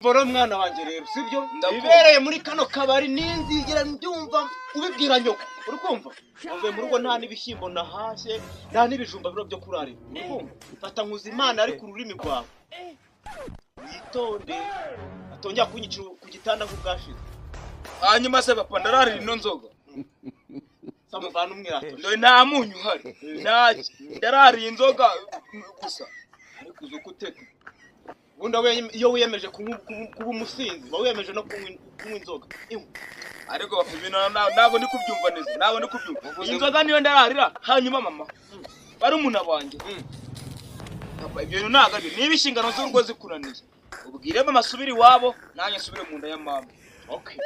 Boro mwana wanje rero sibyo ibereye muri kano kabari ninzigera mbyumva ubibwira nyoko urukumva uvuye mu rugo nta nibishyimbo nahashye nta nibijumba biro byo kurarira urukumva fata nkuzi Imana ari ku rurimi rwawe yitonde atongera kunyicira ku gitanda nk'ubwashize hanyuma se papa ndararira ino nzoga samuvana umwirato nta munyu uhari ndararira inzoga gusa ariko uzuko uteka Bunda iyo wiyemeje kuba umusinzi wiyemeje no kunywa inzoga ariko bafimina ntago ndi kubyumva neza ntago ndi kubyumva inzoga niyo ndararira hanyuma mama bari umuntu abanjye papa ibyo ntago ari niba inshingano z'urugo zikunaniye ubwire mama asubire iwabo nanjye asubire mu nda ya mama okay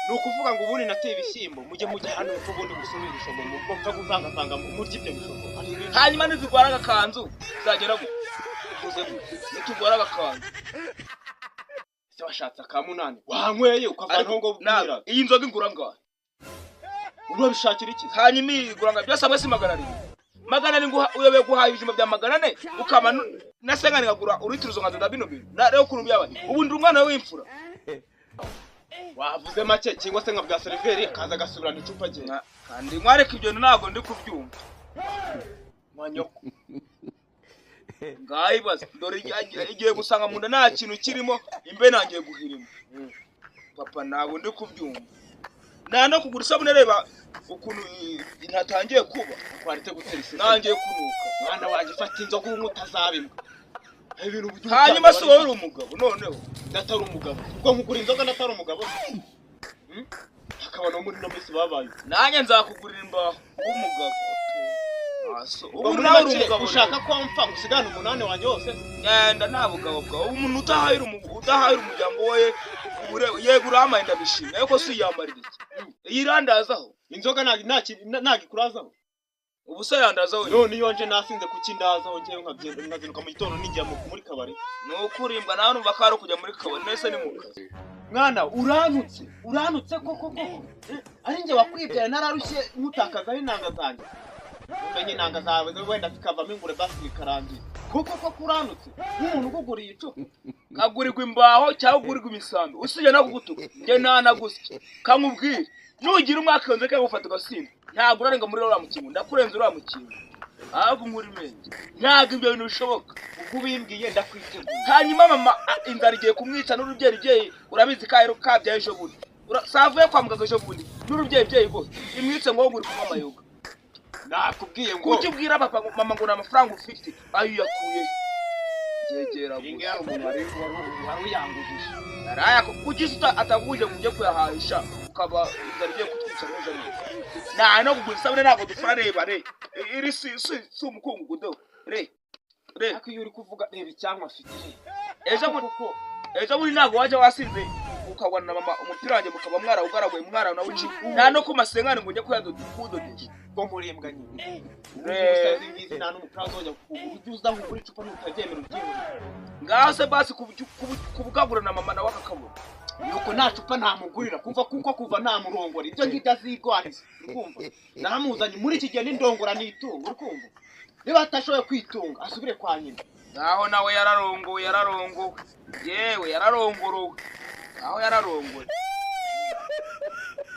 nukuvuga ngo ubundi nateye ibishyimbo mujye hano ubundi gusubira ishobo mu bwo kuvanga murye ibyo bishobo hanyuma nizigwara agakanzu zagera gute nitugwara agakanzu se washatse akamunani wanyweye ukavanaho ngo bwira iyi nzoga ingura ngahe urabishakira iki hanyuma igura ngahe byose amwe si magana ari uyobe guhaha ibijumba bya magana ane ukaba nasengani ngagura urituruzo nkazo bino bintu rero kuntu byabaye ubu ndi umwana w'imfura wavuze make cyangwa se nka bwa seriveri kaza gasubirana icupa gihe kandi mwareka ibyo ntago ndi kubyumva manyoko ngayibaza dore igiye gusanga munda nta kintu kirimo imbe nangiye guhirima papa ntago ndi kubyumva nta no kugura isabune reba ukuntu ntatangiye kuba kwarite gutera isi nangiye kunuka mwana wanjye fata inzoga ubu utazabimwa hanyuma se wowe uri umugabo noneho natari umugabo ubwo nkugura inzoga natari umugabo akabona muri no minsi babaye nanjye nzakugurira imbaho w'umugabo ubu nawe uri umugabo ushaka ko mpfa gusigana umunani wanjye wose ngenda nta bugabo bwawe umuntu udahayira umuryango we yegura amaye ndabishimye ariko si yamarira iki yirandazaho inzoga nagikurazaho ubu se yandazaho none iyo nje nasinze kukindazaho ngiye nkazinduka mu gitondo ninjya muri kabari nukurimbwa nawe numva ko ari kujya muri kabari nese ni mu kazi mwana uranutse koko ari nje wakwibyaye nararushye nkutakazaho inanga zanjye umenye inanga zawe wenda zikavamo ingure basi ikarangira koko uranutse nk'umuntu uguguriye icupa kagurirwa imbaho cyangwa ugurirwa imisambi usije no kugutuka nge ntanagusye kankubwire nugira umwaka yonze kandi ufata ugasimba ntabwo urarenga muri uriya mukingo ndakurenza uriya mukingo ahubwo nkuri menge ntabwo ibyo bintu bishoboka ubwo ubimbwiye ndakwiteguye hanyuma mama inzara igiye kumwica n'urubyeyi urabizi ko kabyaye ejo bundi savuye kwa muganga ejo bundi n'urubyeyi bose imwice ngo nguri kunywa amayoga nakubwiye ngo kuki ubwira papa mama ngo n'amafaranga ufite ayo yakuye yegera gusa umuntu wari uyangujije naraya kuki ataguje mu byo kuyahahisha ukaba inzara igiye kutwica neza neza no kugura isabune ntabwo dufara reba iri si umukungu gudo ariko iyo uri kuvuga reba icyangwa afite ejo muri ntabwo wajya wasinze ukabona na mama umupira wanjye mukaba mwarawugaraguye mwana nawe uci nta no kumasengane ngo ujye kudodesha ngo murimbwa nyine ubusazi ngizi nta n'umupira uzajya ujya uza nk'ukuri icupa ntutaryemera uryemera ngaho se basi kubugagura na mama nawe akakabura nuko nta cupa ntamugurira kuva nta murongora ibyo ngibyo azigwaniza urumva namuzanye muri iki gihe n'indongora n'itungo urumva niba atashoboye kwitunga asubire kwa nyina naho nawe yararongowe yewe yararongorowe naho yararongowe